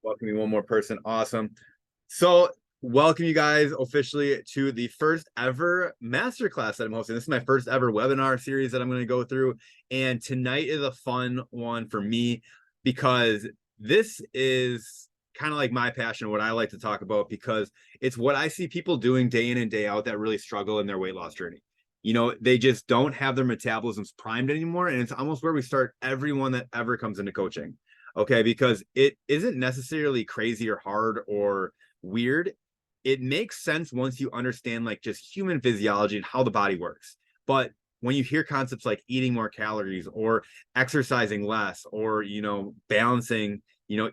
Welcome me one more person. Awesome. So, welcome you guys officially to the first ever masterclass that I'm hosting. This is my first ever webinar series that I'm going to go through. And tonight is a fun one for me because this is kind of like my passion, what I like to talk about, because it's what I see people doing day in and day out that really struggle in their weight loss journey. You know, they just don't have their metabolisms primed anymore. And it's almost where we start everyone that ever comes into coaching. Okay, because it isn't necessarily crazy or hard or weird. It makes sense once you understand like just human physiology and how the body works. But when you hear concepts like eating more calories or exercising less or balancing your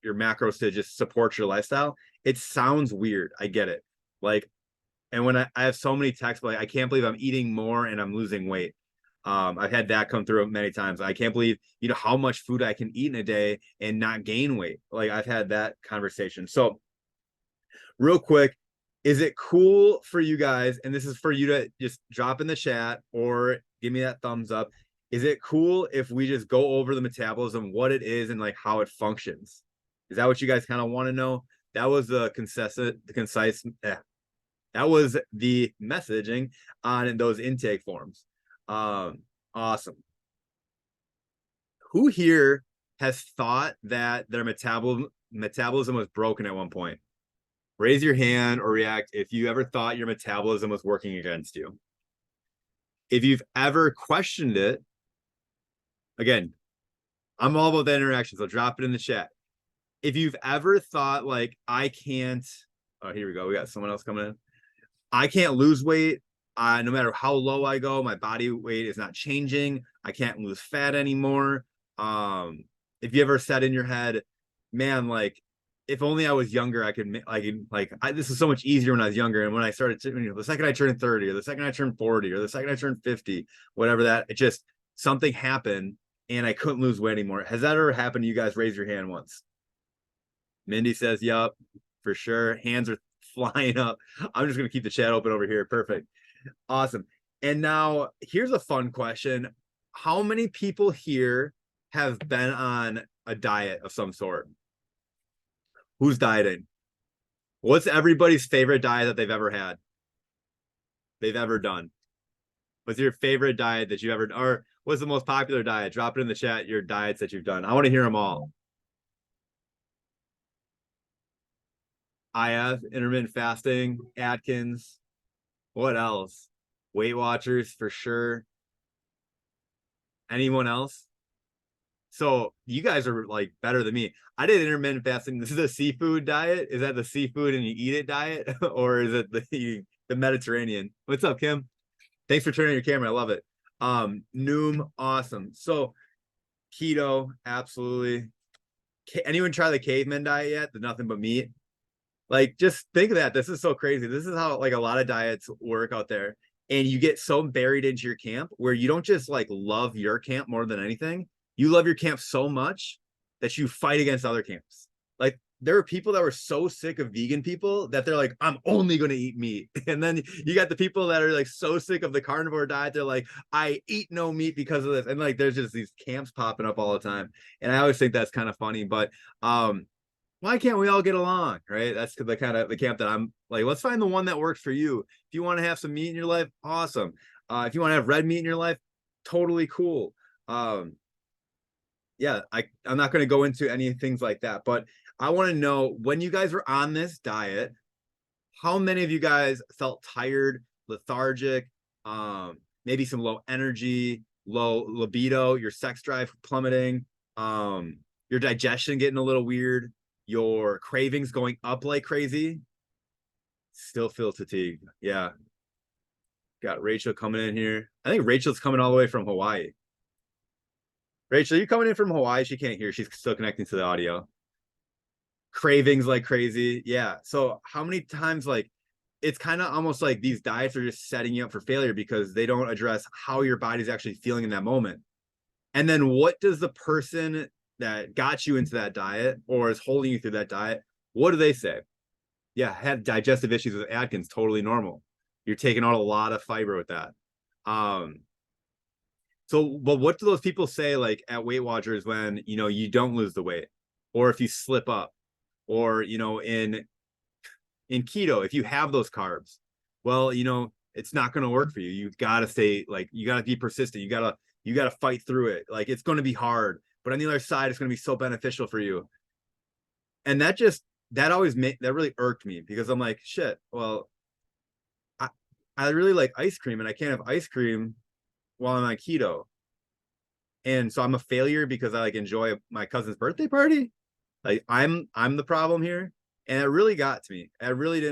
macros to just support your lifestyle, it sounds weird. I get it. Like, and when I have so many texts like, I can't believe I'm eating more and I'm losing weight. I've had that come through many times. I can't believe, how much food I can eat in a day and not gain weight. Like, I've had that conversation. So real quick, is it cool for you guys? And this is for you to just drop in the chat or give me that thumbs up. Is it cool if we just go over the metabolism, what it is and like how it functions? Is that what you guys kind of want to know? That was the concise, that was the messaging on those intake forms. Awesome. Who here has thought that their metabolism was broken at one point? Raise your hand or react if you ever thought your metabolism was working against you. If you've ever questioned it, again, I'm all about that interaction, so drop it in the chat. If you've ever thought like, I can't, oh, here we go. We got someone else coming in. I can't lose weight. No matter how low I go, my body weight is not changing. I can't lose fat anymore. If you ever said in your head, man, like, if only I was younger, this is so much easier when I was younger. And when I started, the second I turned 30 or the second I turned 40 or the second I turned 50, whatever that, it just, something happened and I couldn't lose weight anymore. Has that ever happened to you guys? Raise your hand once. Mindy says, yup, for sure. Hands are flying up. I'm just going to keep the chat open over here. Perfect. Awesome. And now here's a fun question. How many people here have been on a diet of some sort? Who's dieting? What's everybody's favorite diet that they've ever done? What's your favorite diet that you ever, or what's the most popular diet? Drop it in the chat, your diets that you've done. I want to hear them all. IF, intermittent fasting, Atkins. What else? Weight Watchers for sure. Anyone else? So you guys are like better than me. I did intermittent fasting. This is a seafood diet. Is that the seafood and you eat it diet, or is it the Mediterranean? What's up, Kim? Thanks for turning your camera. I love it. Noom, awesome. So keto, absolutely. Anyone try the caveman diet yet? The nothing but meat. Like, just think of that. This is so crazy. This is how like a lot of diets work out there. And you get so buried into your camp where you don't just like love your camp more than anything. You love your camp so much that you fight against other camps. Like, there are people that were so sick of vegan people that they're like, I'm only going to eat meat. And then you got the people that are like so sick of the carnivore diet. They're like, I eat no meat because of this. And like, there's just these camps popping up all the time. And I always think that's kind of funny, but, why can't we all get along, right? That's the kind of the camp that I'm like, let's find the one that works for you. If you want to have some meat in your life, awesome. If you want to have red meat in your life, totally cool. Yeah, I'm not going to go into any things like that, but I want to know, when you guys were on this diet, how many of you guys felt tired, lethargic, maybe some low energy, low libido, your sex drive plummeting, your digestion getting a little weird, your cravings going up like crazy? Still feel fatigued. Yeah. Got Rachel coming in here. I think Rachel's coming all the way from Hawaii. Rachel, you coming in from Hawaii? She can't hear. She's still connecting to the audio. Cravings like crazy. Yeah. So how many times, like, it's kind of almost like these diets are just setting you up for failure because they don't address how your body's actually feeling in that moment. And then what does the person that got you into that diet or is holding you through that diet, what do they say? Yeah, had digestive issues with Atkins, totally normal. You're taking out a lot of fiber with that. So, but what do those people say like at Weight Watchers when you don't lose the weight? or if you slip up, or, in keto, if you have those carbs, well, it's not going to work for you. You've got to stay, like, you got to be persistent. You got to fight through it. Like, it's going to be hard, but on the other side, it's going to be so beneficial for you. And that always that really irked me, because I'm like, shit, well, I really like ice cream, and I can't have ice cream while I'm on keto. And so I'm a failure because I like enjoy my cousin's birthday party. Like, I'm the problem here. And it really got to me. It really,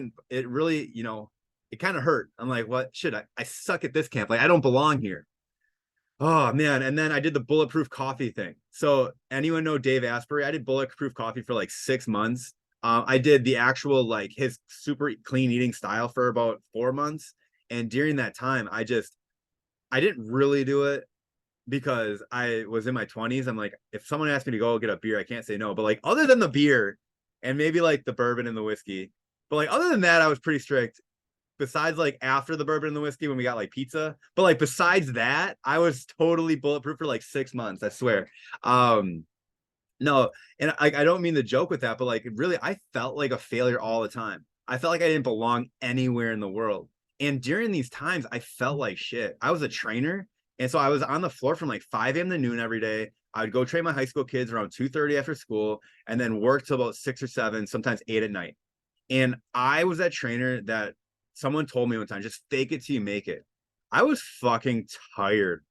it kind of hurt. I'm like, what shit? I suck at this camp. Like, I don't belong here. Oh man. And then I did the bulletproof coffee thing. So anyone know Dave Asprey? I did bulletproof coffee for like 6 months. I did the actual, like, his super clean eating style for about 4 months. And during that time, I didn't really do it because I was in my 20s. I'm like, if someone asked me to go get a beer, I can't say no. But like, other than the beer and maybe like the bourbon and the whiskey, but like, other than that, I was pretty strict. Besides, like, after the bourbon and the whiskey when we got like pizza, but like, besides that, I was totally bulletproof for like 6 months, I swear. No, and I don't mean to joke with that, but like, really, I felt like a failure all the time. I felt like I didn't belong anywhere in the world. And during these times, I felt like shit. I was a trainer, and so I was on the floor from like 5 a.m. to noon every day. I would go train my high school kids around 2:30 after school, and then work till about 6 or 7, sometimes 8 at night. And I was that trainer that someone told me one time, just fake it till you make it. I was fucking tired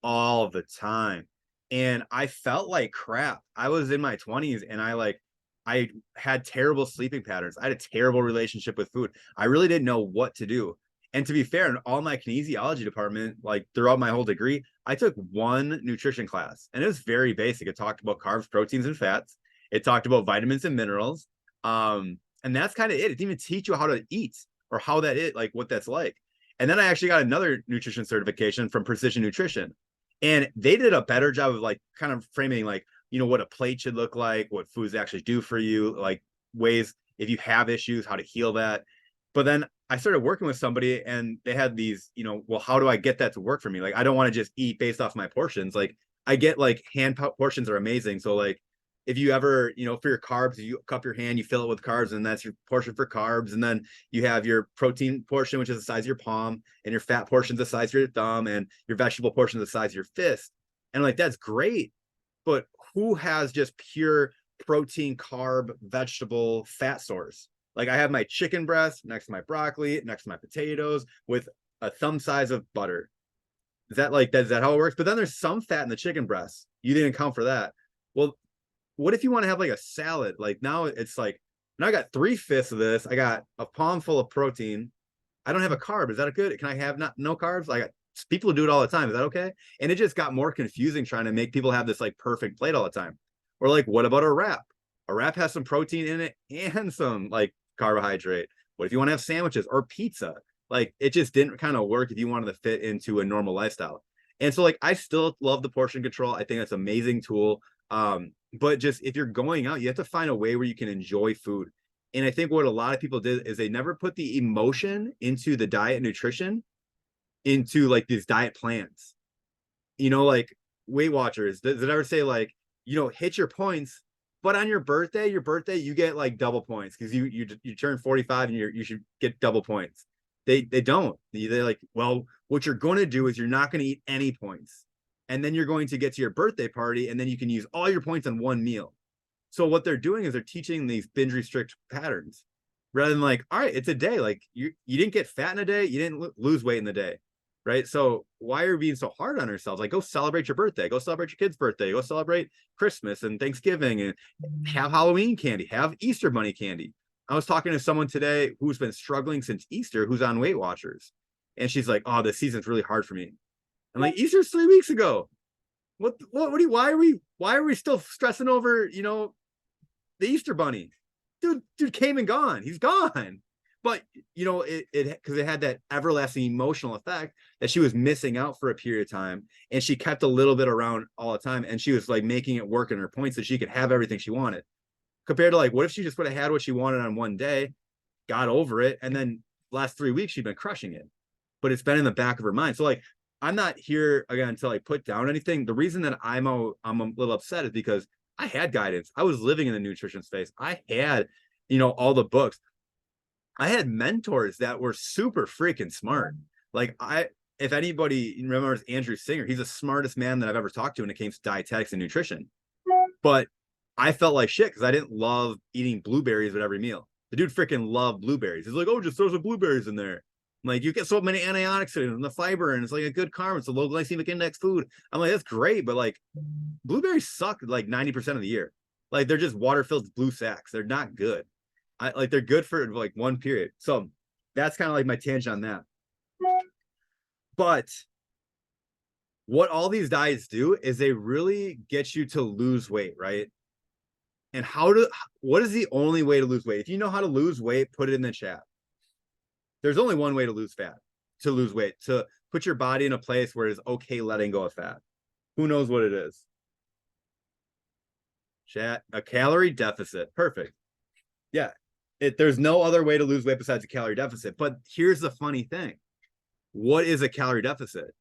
all the time. And I felt like crap. I was in my 20s, and I had terrible sleeping patterns. I had a terrible relationship with food. I really didn't know what to do. And to be fair, in all my kinesiology department, like throughout my whole degree, I took one nutrition class, and it was very basic. It talked about carbs, proteins, and fats. It talked about vitamins and minerals. And that's kind of it. It didn't even teach you how to eat, or how that is, like, what that's like. And then I actually got another nutrition certification from Precision Nutrition, and they did a better job of like kind of framing, like, what a plate should look like, what foods actually do for you, like ways, if you have issues, how to heal that. But then I started working with somebody, and they had these, well, how do I get that to work for me? Like, I don't want to just eat based off my portions. Like, I get, like, hand portions are amazing. So like, if you ever, for your carbs, you cup your hand, you fill it with carbs, and that's your portion for carbs. And then you have your protein portion, which is the size of your palm, and your fat portion is the size of your thumb, and your vegetable portion is the size of your fist. And like, that's great. But who has just pure protein, carb, vegetable, fat source? Like, I have my chicken breast next to my broccoli, next to my potatoes, with a thumb size of butter. Is that how it works? But then there's some fat in the chicken breast. You didn't account for that. Well, what if you want to have like a salad? Like, now it's like, now I got 3/5 of this. I got a palm full of protein. I don't have a carb. Is that good? Can I have no carbs? I got people do it all the time. Is that okay? And it just got more confusing trying to make people have this like perfect plate all the time. Or like, what about a wrap? A wrap has some protein in it and some like carbohydrate. What if you want to have sandwiches or pizza? Like, it just didn't kind of work if you wanted to fit into a normal lifestyle. And so like, I still love the portion control. I think that's an amazing tool. But just, if you're going out, you have to find a way where you can enjoy food. And I think what a lot of people did is they never put the emotion into the diet and nutrition, into like these diet plans. Like, Weight Watchers, does it ever say like, hit your points, but on your birthday, you get like double points because you turn 45 and you should get double points. They don't. They're like, well, what you're going to do is you're not going to eat any points. And then you're going to get to your birthday party, and then you can use all your points on one meal. So what they're doing is they're teaching these binge restrict patterns, rather than like, all right, it's a day. Like, you didn't get fat in a day, you didn't lose weight in the day, right? So why are we being so hard on ourselves? Like, go celebrate your birthday, go celebrate your kid's birthday, go celebrate Christmas and Thanksgiving, and have Halloween candy, have Easter bunny candy. I was talking to someone today who's been struggling since Easter, who's on Weight Watchers, and she's like, oh, this season's really hard for me. I'm like, Easter's 3 weeks ago. Why are we still stressing over, the Easter bunny? Dude came and gone. He's gone. But because it had that everlasting emotional effect that she was missing out for a period of time, and she kept a little bit around all the time, and she was like making it work in her points so she could have everything she wanted. Compared to like, what if she just would have had what she wanted on one day, got over it, and then last 3 weeks she'd been crushing it. But it's been in the back of her mind. So like, I'm not here again to like put down anything. The reason that I'm a little upset is because I had guidance. I was living in the nutrition space. I had, all the books. I had mentors that were super freaking smart. Like if anybody remembers Andrew Singer, he's the smartest man that I've ever talked to when it came to dietetics and nutrition. But I felt like shit because I didn't love eating blueberries with every meal. The dude freaking loved blueberries. He's like, oh, just throw some blueberries in there. I'm like, you get so many antioxidants and the fiber, and it's like a good carb. It's a low glycemic index food. I'm like, that's great, but like blueberries suck like 90% of the year. Like they're just water-filled blue sacks. They're not good. They're good for like one period. So that's kind of like my tangent on that. But what all these diets do is they really get you to lose weight, right? And what is the only way to lose weight? If you know how to lose weight, put it in the chat. There's only one way to lose weight, to put your body in a place where it's okay letting go of fat. Who knows what it is? Chat, a calorie deficit. Perfect. Yeah. There's no other way to lose weight besides a calorie deficit. But here's the funny thing. What is a calorie deficit?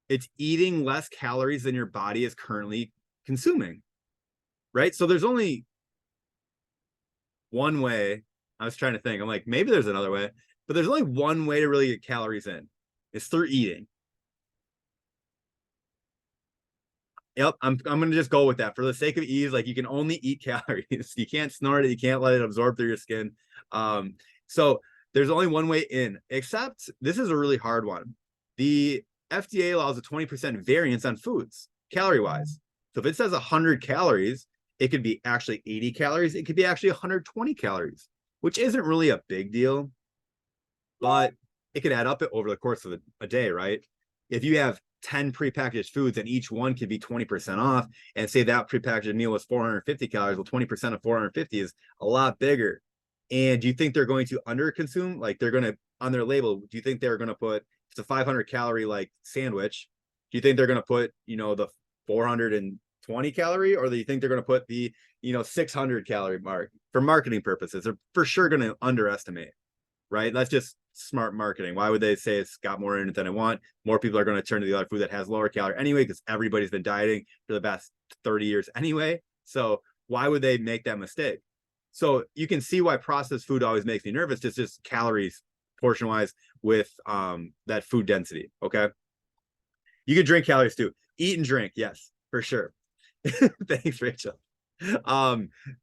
It's eating less calories than your body is currently consuming, right? So there's only one way. I was trying to think. I'm like, maybe there's another way, but there's only one way to really get calories in. It's through eating. Yep, I'm gonna just go with that for the sake of ease. Like you can only eat calories. You can't snort it. You can't let it absorb through your skin. So there's only one way in. Except this is a really hard one. The FDA allows a 20% variance on foods, calorie wise. So if it says 100 calories, it could be actually 80 calories. It could be actually 120 calories, which isn't really a big deal, but it could add up over the course of a day, right? If you have 10 prepackaged foods and each one could be 20% off, and say that prepackaged meal was 450 calories, well, 20% of 450 is a lot bigger. And do you think they're going to under consume? Like they're going to, on their label, do you think they're going to put, it's a 500 calorie like sandwich, do you think they're going to put, the 420 calorie, or do you think they're going to put the, 600 calorie mark for marketing purposes? They're for sure going to underestimate, right? That's just smart marketing. Why would they say it's got more in it than I want? More people are going to turn to the other food that has lower calorie anyway, because everybody's been dieting for the past 30 years anyway. So why would they make that mistake? So you can see why processed food always makes me nervous. It's just calories portion wise with that food density. Okay. You can drink calories too. Eat and drink. Yes, for sure. Thanks, Rachel.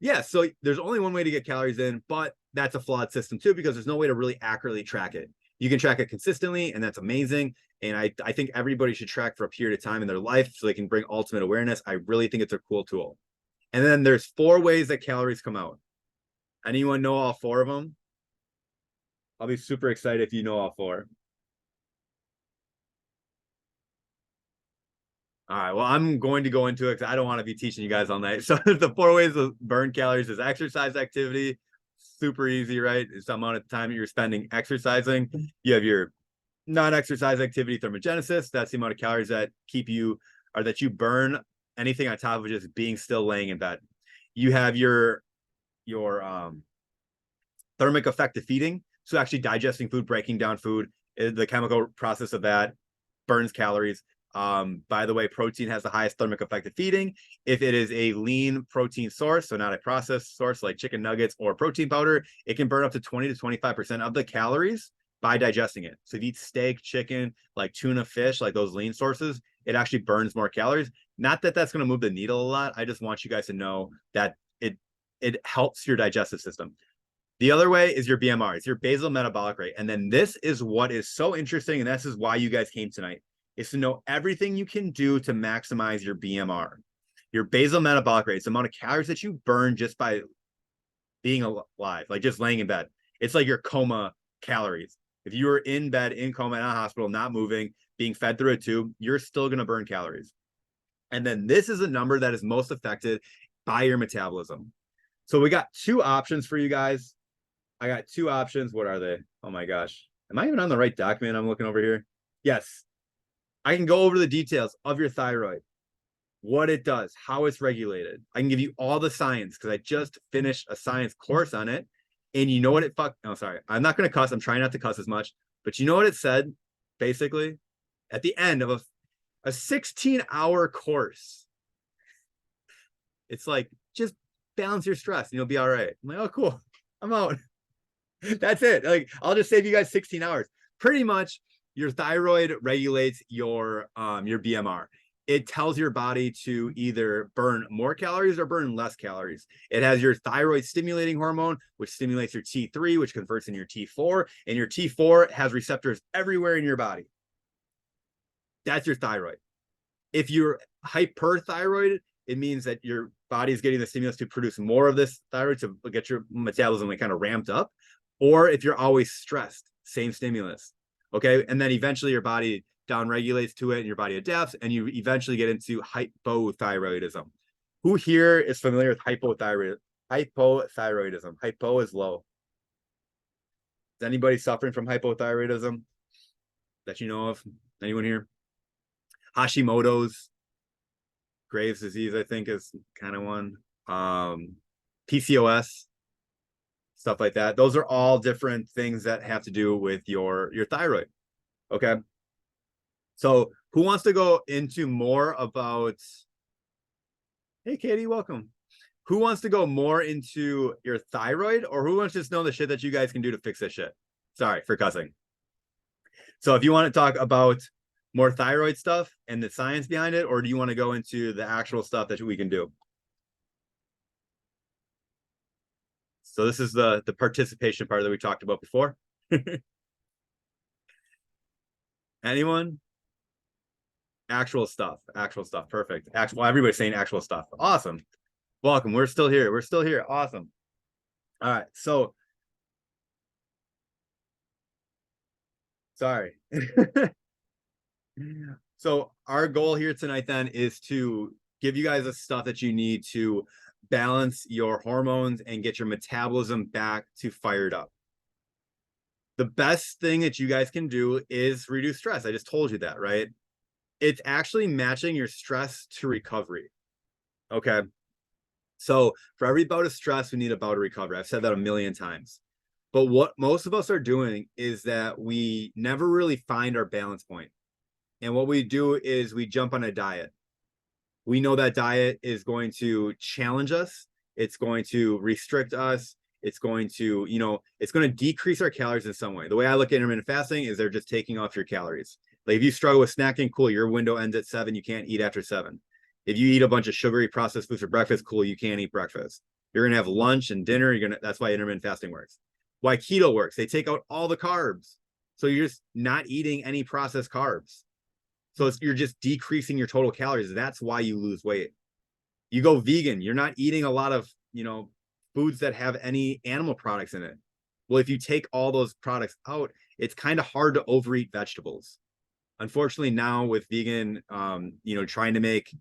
Yeah, so there's only one way to get calories in, but that's a flawed system too, because there's no way to really accurately track it. You can track it consistently, and that's amazing. And I think everybody should track for a period of time in their life so they can bring ultimate awareness. I really think it's a cool tool. And then there's 4 ways that calories come out. Anyone know all 4 of them? I'll be super excited if you know all 4. All right, well, I'm going to go into it because I don't want to be teaching you guys all night. So the 4 ways to burn calories is exercise activity. Super easy, right? It's the amount of time that you're spending exercising. You have your non-exercise activity thermogenesis. That's the amount of calories that keep you, or that you burn anything on top of just being still laying in bed. You have your thermic effect of feeding. So actually digesting food, breaking down food, the chemical process of that burns calories. By the way, protein has the highest thermic effect of feeding. If it is a lean protein source, so not a processed source like chicken nuggets or protein powder, it can burn up to 20 to 25% of the calories by digesting it. So if you eat steak, chicken, like tuna, fish, like those lean sources, it actually burns more calories. Not that that's going to move the needle a lot. I just want you guys to know that it helps your digestive system. The other way is your BMR, it's your basal metabolic rate. And then this is what is so interesting, and this is why you guys came tonight, is to know everything you can do to maximize your BMR. Your basal metabolic rate, it's the amount of calories that you burn just by being alive, like just laying in bed. It's like your coma calories. If you were in bed, in coma, in a hospital, not moving, being fed through a tube, you're still going to burn calories. And then this is a number that is most affected by your metabolism. So we got 2 options for you guys. I got 2 options. What are they? Oh my gosh. Am I even on the right document I'm looking over here? Yes. I can go over the details of your thyroid, what it does, how it's regulated. I can give you all the science because I just finished a science course on it. And you know what it oh, sorry. I'm not going to cuss. I'm trying not to cuss as much. But you know what it said, basically? At the end of a 16-hour course, It's like, just balance your stress and you'll be all right. I'm like, oh, cool. I'm out. That's it. Like, I'll just save you guys 16 hours. Pretty much, your thyroid regulates your BMR. It tells your body to either burn more calories or burn less calories. It has your thyroid stimulating hormone, which stimulates your T3, which converts in your T4, and your T4 has receptors everywhere in your body. That's your thyroid. If you're hyperthyroid, it means that your body is getting the stimulus to produce more of this thyroid to get your metabolism like kind of ramped up. Or if you're always stressed, same stimulus. Okay. And then eventually your body downregulates to it and your body adapts and you eventually get into hypothyroidism. Who here is familiar with hypothyroidism? Hypo is low. Is anybody suffering from hypothyroidism that you know of? Anyone here? Hashimoto's, Graves' disease, I think, is kind of one. PCOS, stuff like that. Those are all different things that have to do with your thyroid. Okay. So who wants to go into more about, hey, Katie, welcome. Who wants to go more into your thyroid, or who wants to just know the shit that you guys can do to fix this shit? Sorry for cussing. So if you want to talk about more thyroid stuff and the science behind it, or do you want to go into the actual stuff that we can do? So this is the participation part that we talked about before. Anyone? Actual stuff. Perfect. Everybody's saying actual stuff. Awesome. Welcome. We're still here. Awesome. All right. So sorry. So our goal here tonight then is to give you guys the stuff that you need to balance your hormones and get your metabolism back to fired up. The best thing that you guys can do is reduce stress. I just told you that, right? It's actually matching your stress to recovery. Okay. So for every bout of stress, we need a bout of recovery. I've said that a million times. But what most of us are doing is that we never really find our balance point. And what we do is we jump on a diet. We know that diet is going to challenge us. It's going to restrict us. It's going to, it's going to decrease our calories in some way. The way I look at intermittent fasting is they're just taking off your calories. Like if you struggle with snacking, cool, your window ends at 7. You can't eat after 7. If you eat a bunch of sugary processed foods for breakfast, cool, you can't eat breakfast. You're going to have lunch and dinner. That's why intermittent fasting works. Why keto works. They take out all the carbs. So you're just not eating any processed carbs. So you're just decreasing your total calories. That's why you lose weight. You go vegan, you're not eating a lot of, foods that have any animal products in it. Well, if you take all those products out, it's kind of hard to overeat vegetables. Unfortunately, now with vegan, trying to make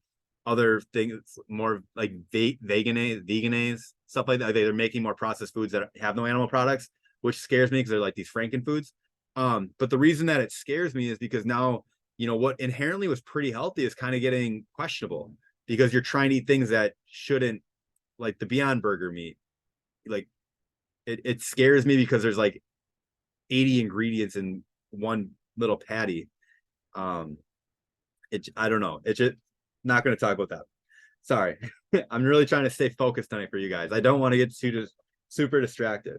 other things more like veganese, stuff like that. They're making more processed foods that have no animal products, which scares me because they're like these Franken foods. But the reason that it scares me is because now, what inherently was pretty healthy is kind of getting questionable because you're trying to eat things that shouldn't, like the Beyond Burger meat. Like it scares me because there's like 80 ingredients in one little patty. I don't know. It's just not going to talk about that. Sorry. I'm really trying to stay focused tonight for you guys. I don't want to get super distracted.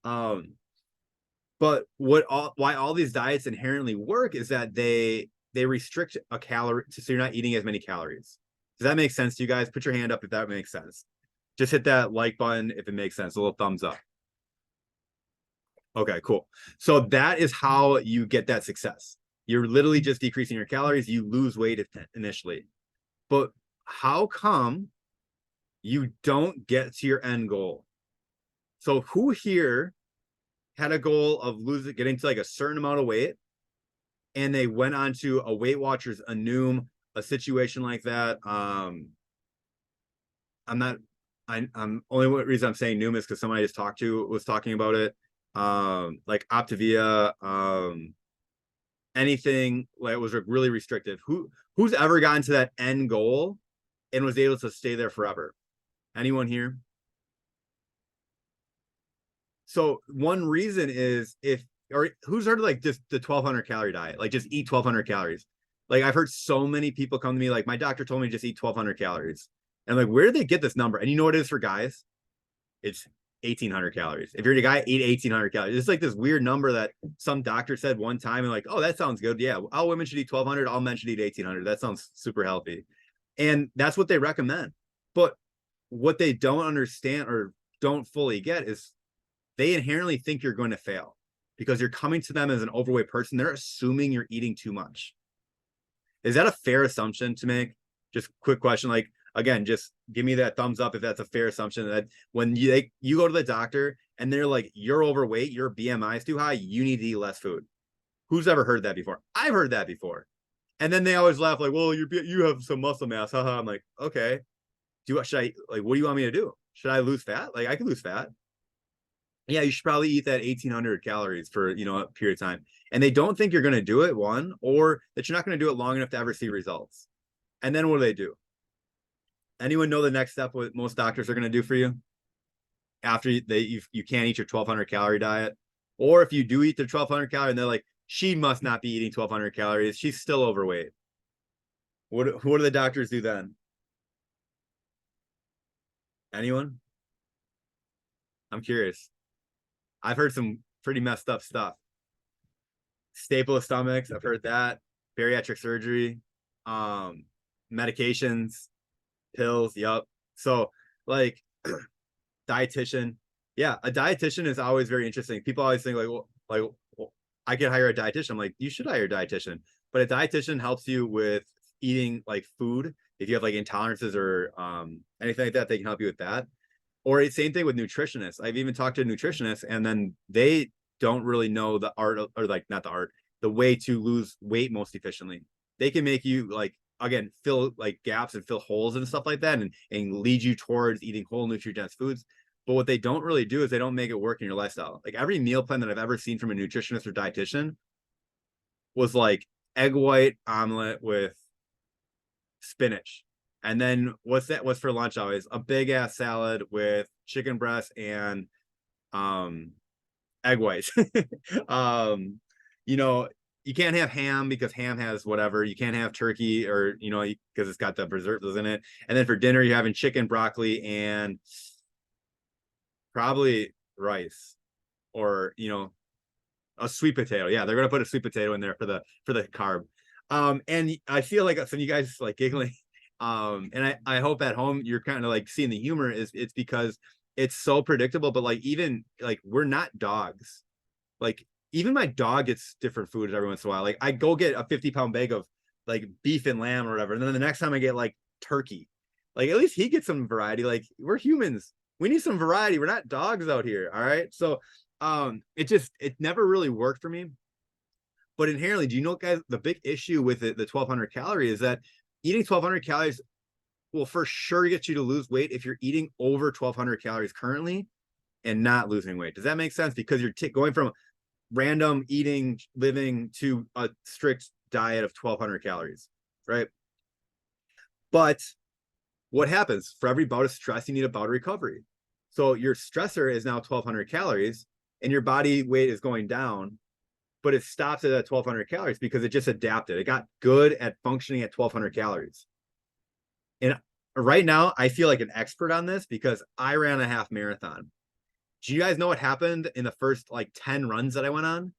But why all these diets inherently work is that they restrict a calorie, so you're not eating as many calories. Does that make sense to you guys? Put your hand up if that makes sense. Just hit that like button if it makes sense. A little thumbs up. Okay, cool. So that is how you get that success. You're literally just decreasing your calories. You lose weight initially. But how come you don't get to your end goal? So who here had a goal of getting to like a certain amount of weight, and they went on to a Weight Watchers, a Noom, a situation like that? Only reason I'm saying Noom is because somebody I just talked to was talking about it. Like Optavia, anything like it was really restrictive. Who's ever gotten to that end goal and was able to stay there forever? Anyone here? So one reason is who's heard of like just the 1,200 calorie diet? Like just eat 1,200 calories. Like I've heard so many people come to me like, my doctor told me just eat 1,200 calories. And I'm like, where did they get this number? And you know what it is for guys? It's 1,800 calories. If you're a guy, eat 1,800 calories. It's like this weird number that some doctor said one time, and like, oh, that sounds good. Yeah, all women should eat 1,200. All men should eat 1,800. That sounds super healthy. And that's what they recommend. But what they don't understand or don't fully get is they inherently think you're going to fail because you're coming to them as an overweight person. They're assuming you're eating too much. Is that a fair assumption to make? Just quick question. Like, again, just give me that thumbs up if that's a fair assumption, that when you go to the doctor and they're like, you're overweight, your BMI is too high, you need to eat less food. Who's ever heard that before? I've heard that before. And then they always laugh like, well, you have some muscle mass. Haha. I'm like, okay. What do you want me to do? Should I lose fat? Like, I can lose fat. Yeah, you should probably eat that 1,800 calories for, a period of time. And they don't think you're going to do it, one, or that you're not going to do it long enough to ever see results. And then what do? Anyone know the next step what most doctors are going to do for you after you can't eat your 1,200 calorie diet? Or if you do eat the 1,200 calorie and they're like, she must not be eating 1,200 calories, she's still overweight. What do the doctors do then? Anyone? I'm curious. I've heard some pretty messed up stuff. Staple of stomachs, I've heard that. Bariatric surgery, medications, pills. Yep. So like dietitian. Yeah, a dietitian is always very interesting. People always think like, I could hire a dietitian. I'm like, you should hire a dietitian. But a dietitian helps you with eating like food. If you have like intolerances or anything like that, they can help you with that. Or same thing with nutritionists. I've even talked to nutritionists, and then they don't really know the art of, or like not the art, the way to lose weight most efficiently. They can make you like, again, fill like gaps and fill holes and stuff like that, and lead you towards eating whole nutrient dense foods. But what they don't really do is they don't make it work in your lifestyle. Like every meal plan that I've ever seen from a nutritionist or dietitian was like egg white omelet with spinach. And then what's for lunch always? A big ass salad with chicken breast and egg whites. um, you know, you can't have ham because ham has whatever. You can't have turkey or because it's got the preservatives in it. And then for dinner, you're having chicken, broccoli, and probably rice, or a sweet potato. Yeah, they're gonna put a sweet potato in there for the carb. And I feel like some of you guys like giggling. And I hope at home you're kind of like seeing the humor. It's because it's so predictable. But like, even like, we're not dogs. Like even my dog gets different foods every once in a while. Like I go get a 50-pound bag of like beef and lamb or whatever, and then the next time I get like turkey. Like at least he gets some variety. Like we're humans, we need some variety. We're not dogs out here. All right. So it never really worked for me. But inherently, do you know, guys, the big issue with the 1,200 calorie is that eating 1,200 calories will for sure get you to lose weight if you're eating over 1,200 calories currently and not losing weight. Does that make sense? Because you're going from random eating, living to a strict diet of 1,200 calories, right? But what happens? For every bout of stress, you need a bout of recovery. So your stressor is now 1,200 calories and your body weight is going down, but it stops at 1,200 calories because it just adapted. It got good at functioning at 1,200 calories. And right now, I feel like an expert on this because I ran a half marathon. Do you guys know what happened in the first like 10 runs that I went on?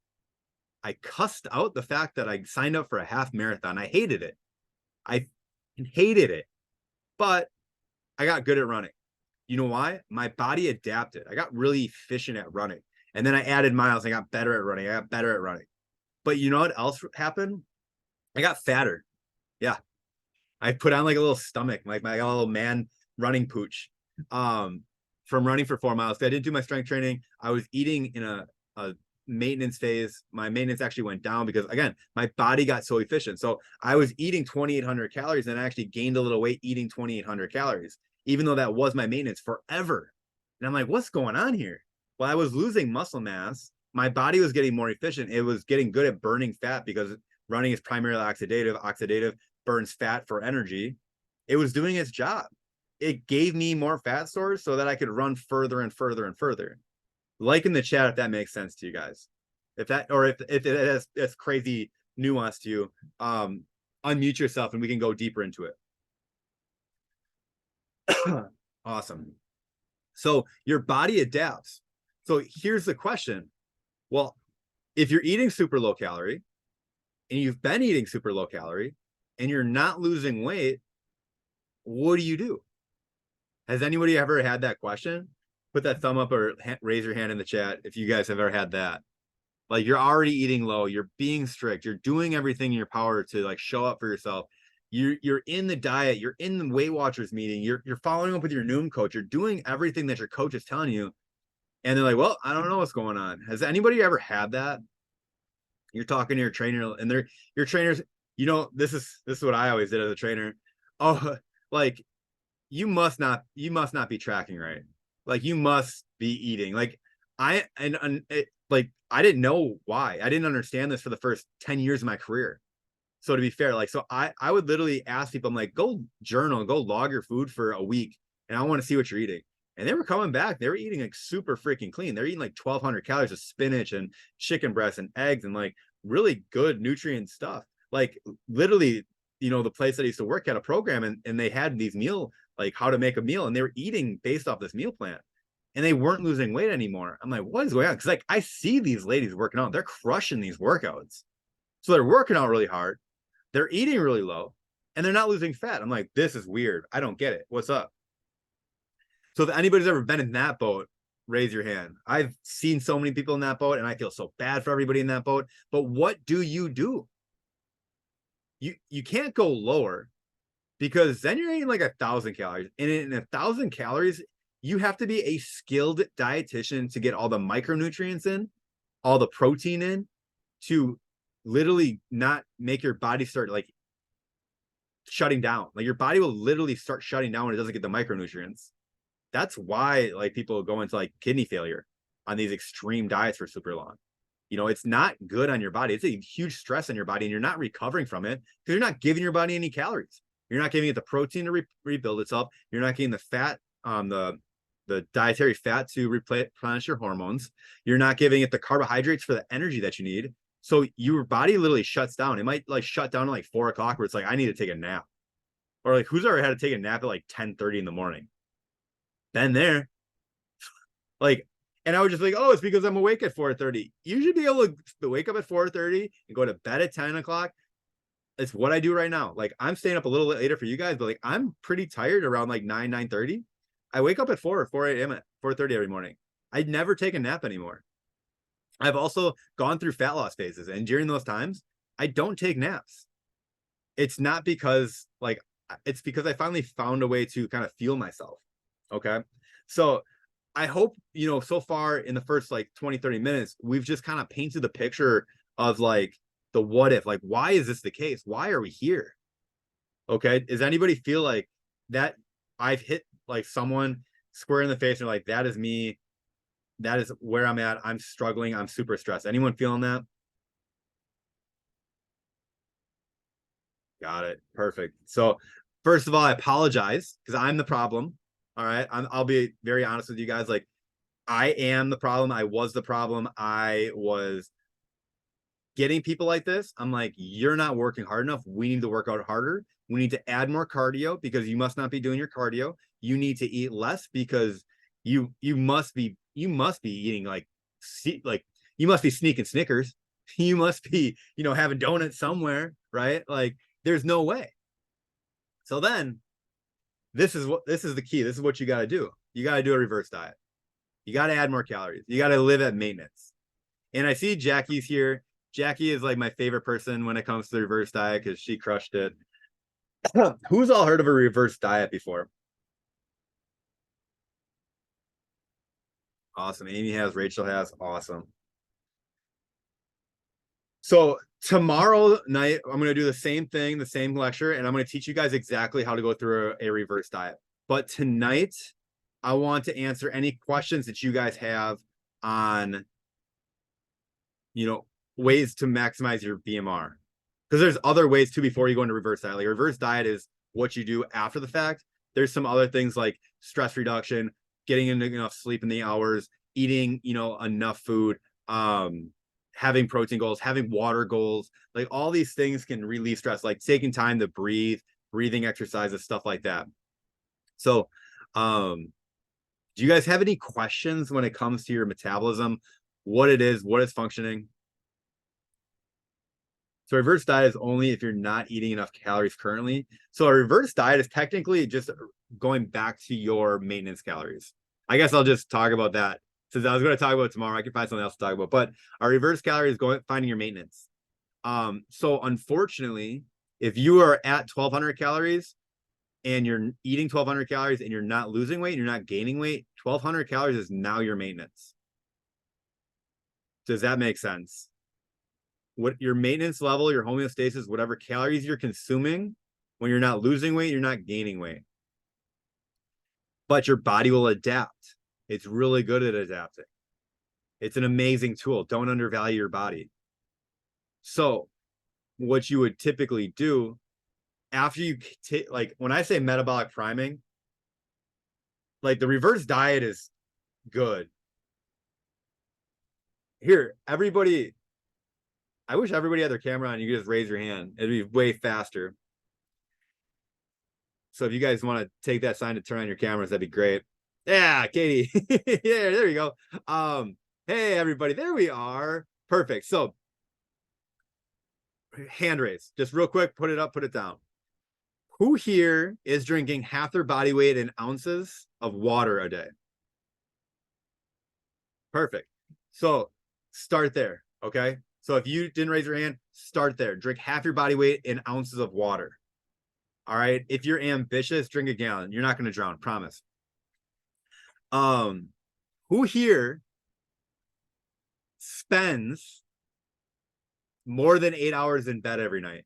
I cussed out the fact that I signed up for a half marathon. I hated it. I hated it. But I got good at running. You know why? My body adapted. I got really efficient at running. And then I added miles. I got better at running. I got better at running. But you know what else happened? I got fatter. Yeah. I put on like a little stomach, like my little man running pooch. From running for 4 miles. I didn't do my strength training. I was eating in a maintenance phase. My maintenance actually went down because, again, my body got so efficient. So I was eating 2,800 calories and I actually gained a little weight eating 2,800 calories, even though that was my maintenance forever. And I'm like, what's going on here? Well, I was losing muscle mass. My body was getting more efficient. It was getting good at burning fat because running is primarily oxidative. Oxidative burns fat for energy. It was doing its job. It gave me more fat stores so that I could run further and further and further. Like in the chat if that makes sense to you guys. If it has this crazy nuance to you, unmute yourself and we can go deeper into it. Awesome. So your body adapts. So here's the question. Well, if you're eating super low calorie and you've been eating super low calorie and you're not losing weight, what do you do? Has anybody ever had that question? Put that thumb up or raise your hand in the chat if you guys have ever had that. Like you're already eating low, you're being strict, you're doing everything in your power to like show up for yourself. You're in the diet, you're in the Weight Watchers meeting, you're following up with your Noom coach, you're doing everything that your coach is telling you, and they're like, well, I don't know what's going on. Has anybody ever had that? You're talking to your trainer, and they're your trainers. This is what I always did as a trainer. Oh, like you must not be tracking right. Like you must be eating. Like like I didn't know why. I didn't understand this for the first 10 years of my career. So to be fair, like so I would literally ask people, I'm like, go journal, go log your food for a week, and I want to see what you're eating. And they were coming back. They were eating like super freaking clean. They're eating like 1,200 calories of spinach and chicken breast and eggs and like really good nutrient stuff. Like literally, the place that I used to work had a program, and they had these meal, like how to make a meal, and they were eating based off this meal plan, and they weren't losing weight anymore. I'm like, what is going on? Because like I see these ladies working out, they're crushing these workouts. So they're working out really hard, they're eating really low, and they're not losing fat. I'm like, this is weird. I don't get it. What's up? So if anybody's ever been in that boat, raise your hand. I've seen so many people in that boat, and I feel so bad for everybody in that boat. But what do? You can't go lower, because then you're eating like 1,000 calories. And in 1,000 calories, you have to be a skilled dietitian to get all the micronutrients in, all the protein in, to literally not make your body start like shutting down. Like your body will literally start shutting down when it doesn't get the micronutrients. That's why like people go into like kidney failure on these extreme diets for super long. It's not good on your body. It's a huge stress on your body, and you're not recovering from it because you're not giving your body any calories. You're not giving it the protein to rebuild itself. You're not getting the fat, the dietary fat to replenish your hormones. You're not giving it the carbohydrates for the energy that you need. So your body literally shuts down. It might like shut down at like 4 o'clock, where it's like, I need to take a nap. Or like, who's ever had to take a nap at like 10:30 in the morning? Been there. Like, and I was just like, oh, it's because I'm awake at 4:30. You should be able to wake up at 4:30 and go to bed at 10 o'clock. It's what I do right now. Like, I'm staying up a little bit later for you guys, but like I'm pretty tired around like 9:30. I wake up at 4 a.m. at 4:30 every morning. I'd never take a nap anymore. I've also gone through fat loss phases, and during those times, I don't take naps. It's not because like it's because I finally found a way to kind of fuel myself. Okay. So I hope, so far in the first like 20, 30 minutes, we've just kind of painted the picture of like the what if, like, why is this the case? Why are we here? Okay. Does anybody feel like that I've hit like someone square in the face and like, that is me. That is where I'm at. I'm struggling. I'm super stressed. Anyone feeling that? Got it. Perfect. So first of all, I apologize because I'm the problem. All right. I'll be very honest with you guys. Like, I am the problem. I was the problem. I was getting people like this. I'm like, you're not working hard enough. We need to work out harder. We need to add more cardio because you must not be doing your cardio. You need to eat less because you must be eating like you must be sneaking Snickers. You must be, having donuts somewhere, right? Like there's no way. So then this is the key. This is what you got to do. You got to do a reverse diet. You got to add more calories. You got to live at maintenance. And I see Jackie's here. Jackie is like my favorite person when it comes to the reverse diet because she crushed it. Who's all heard of a reverse diet before? Awesome. Amy has, Rachel has. Awesome. So tomorrow night, I'm going to do the same thing, the same lecture, and I'm going to teach you guys exactly how to go through a reverse diet. But tonight, I want to answer any questions that you guys have on, ways to maximize your BMR. Because there's other ways too before you go into reverse diet. Like reverse diet is what you do after the fact. There's some other things like stress reduction, getting into enough sleep in the hours, eating, enough food, having protein goals, having water goals. Like all these things can relieve stress, like taking time to breathe, breathing exercises, stuff like that. So, do you guys have any questions when it comes to your metabolism, what it is, what it's functioning? So reverse diet is only if you're not eating enough calories currently. So a reverse diet is technically just going back to your maintenance calories. I guess I'll just talk about that. Since I was going to talk about it tomorrow, I can find something else to talk about. But our reverse calorie is finding your maintenance. So unfortunately, if you are at 1,200 calories and you're eating 1,200 calories and you're not losing weight, you're not gaining weight, 1,200 calories is now your maintenance. Does that make sense? What your maintenance level, your homeostasis, whatever calories you're consuming, when you're not losing weight, you're not gaining weight. But your body will adapt. It's really good at adapting. It's an amazing tool. Don't undervalue your body. So what you would typically do after you take, like when I say metabolic priming, like the reverse diet is good. Here, everybody, I wish everybody had their camera on. You could just raise your hand. It'd be way faster. So if you guys want to take that sign to turn on your cameras, that'd be great. Yeah, Katie. Yeah, there you go. Hey everybody, there we are. Perfect. So hand raise, just real quick, put it up, put it down. Who here is drinking half their body weight in ounces of water a day? Perfect. So start there. Okay. So if you didn't raise your hand, start there. Drink half your body weight in ounces of water. All right. If you're ambitious, drink a gallon. You're not going to drown, promise. Who here spends more than 8 hours in bed every night?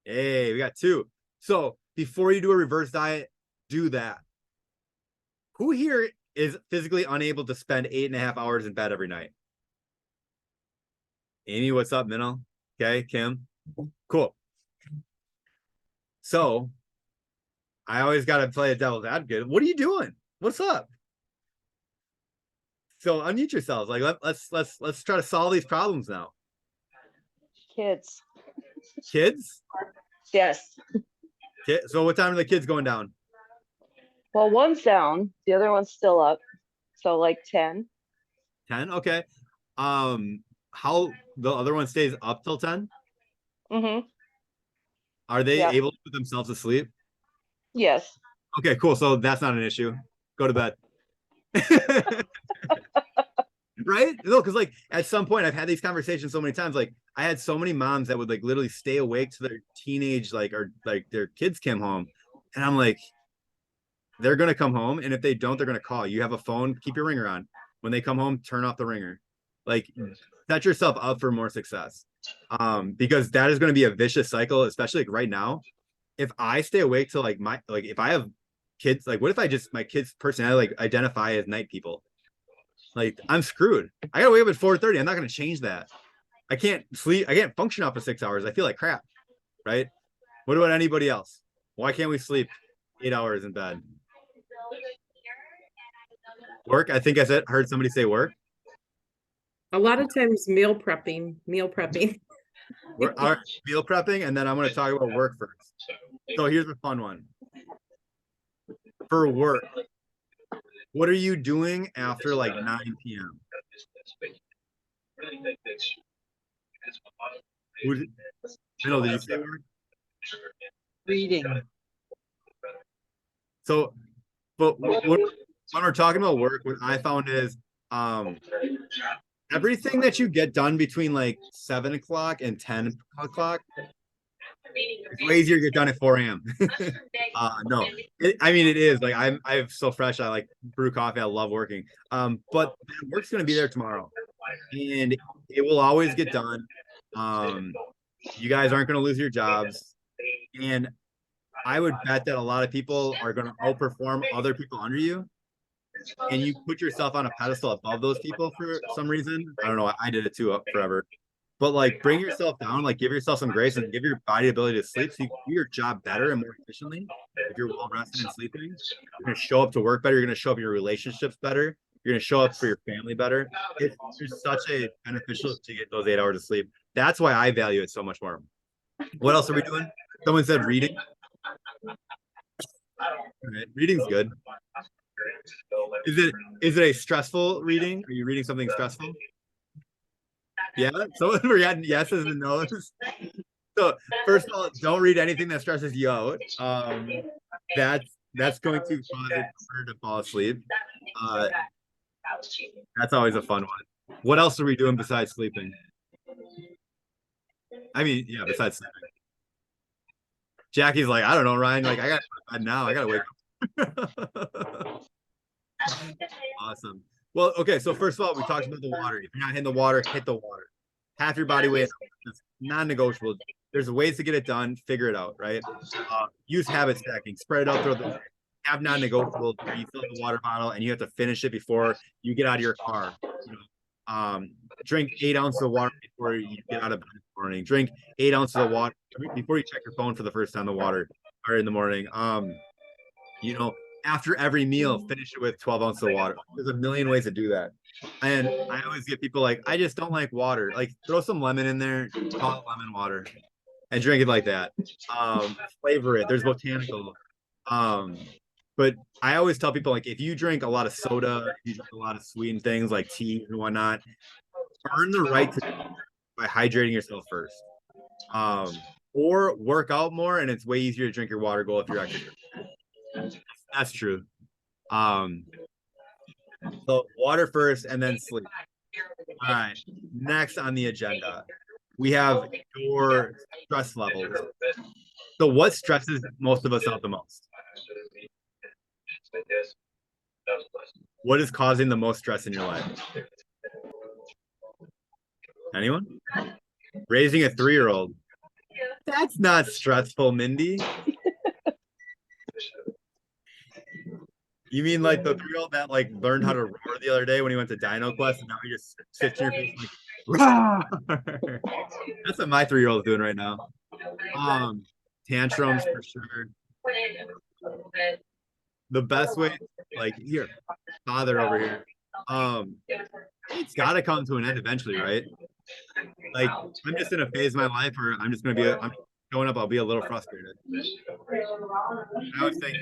Hey, we got two. So before you do a reverse diet, do that. Who here is physically unable to spend 8.5 hours in bed every night? Amy, what's up, Minnow? Okay, Kim. Cool. So I always got to play a devil's advocate. What are you doing? What's up? So unmute yourselves. Like let's try to solve these problems now. Kids. Kids? Yes. So what time are the kids going down? Well, one's down. The other one's still up. So like 10. 10? Okay. How the other one stays up till 10? Mm-hmm. Are they Yeah. able to put themselves to sleep? Yes. Okay, cool. So that's not an issue. Go to bed. Right? No, because like at some point I've had these conversations so many times. Like I had so many moms that would like literally stay awake to their teenage, like, or like their kids came home. And I'm like, they're gonna come home, and if they don't, they're gonna call. You have a phone, keep your ringer on. When they come home, turn off the ringer. Like set yourself up for more success. Because that is gonna be a vicious cycle, especially like right now. If I stay awake till like if I have kids, like what if I just my kids' personality like identify as night people? Like I'm screwed. I gotta wake up at 4:30. I'm not gonna change that. I can't sleep. I can't function off for 6 hours. I feel like crap. Right? What about anybody else? Why can't we sleep 8 hours in bed? Work. I think heard somebody say work. A lot of times meal prepping. We're meal prepping, and then I'm going to talk about work first. So here's a fun one. For work, what are you doing after like 9 p.m.? Did you say work? Reading. So, but when we're talking about work, what I found is everything that you get done between like 7 o'clock and 10 o'clock, it's way easier to get done at 4 a.m. No, I mean, it is like I'm so fresh. I like brew coffee. I love working. But work's going to be there tomorrow, and it will always get done. You guys aren't going to lose your jobs, and I would bet that a lot of people are going to outperform other people under you, and you put yourself on a pedestal above those people for some reason. I don't know. I did it too forever. But like bring yourself down, like give yourself some grace and give your body the ability to sleep so you can do your job better and more efficiently. If you're well rested and sleeping, you're gonna show up to work better, you're gonna show up in your relationships better, you're gonna show up for your family better. It's just such a beneficial to get those 8 hours of sleep. That's why I value it so much more. What else are we doing? Someone said reading. All right. Reading's good. Is it a stressful reading? Are you reading something stressful? Yeah. So we're getting yeses and nos. So first of all, don't read anything that stresses you out. That's going to cause it harder to fall asleep. Uh, that's always a fun one. What else are we doing besides sleeping? I mean, yeah, besides sleeping. Jackie's like, I don't know, Ryan. Like, I got now. I gotta wake up. Awesome. Well, okay. So first of all, we talked about the water. If you're not hitting the water, hit the water. Half your body weight. It's non-negotiable. There's ways to get it done. Figure it out, right? Use habit stacking. Spread it out throughout the day. Have non-negotiable. You fill up the water bottle and you have to finish it before you get out of your car. You know, drink 8 ounces of water before you get out of bed in the morning. Drink 8 ounces of water before you check your phone for the first time. The water or in the morning. You know, after every meal, finish it with 12 ounces of water. There's a million ways to do that. And I always get people like, I just don't like water. Like, throw some lemon in there, call it lemon water, and drink it like that. Flavor it. There's botanical. But I always tell people, like, if you drink a lot of soda, if you drink a lot of sweetened things like tea and whatnot, earn the right to by hydrating yourself first. Or work out more, and it's way easier to drink your water goal if you're actually. That's true. So water first and then sleep. All right. Next on the agenda, we have your stress levels. So what stresses most of us out the most? What is causing the most stress in your life? Anyone? Raising a 3-year-old. That's not stressful, Mindy. You mean like the 3-year-old that like learned how to roar the other day when he went to Dino Quest, and now he just sits in your face like, roar! That's what my 3-year-old is doing right now. Tantrums for sure. The best way, like here, father over here. It's got to come to an end eventually, right? Like I'm just in a phase of my life where I'm just gonna be, I'm showing up. I'll be a little frustrated. I always think,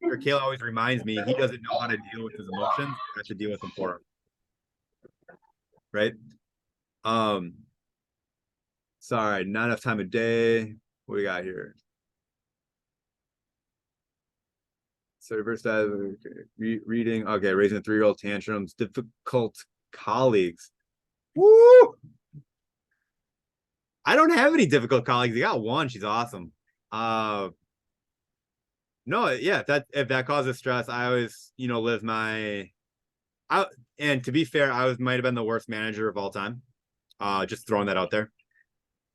or Kayla always reminds me, he doesn't know how to deal with his emotions. I have to deal with them for him, right? Sorry, not enough time a day. What we got here? So first reading. Okay, raising a 3-year-old tantrums. Difficult colleagues. Woo! I don't have any difficult colleagues. I got one. She's awesome. No, yeah, if that causes stress, I always, live and to be fair, I might have been the worst manager of all time. Just throwing that out there.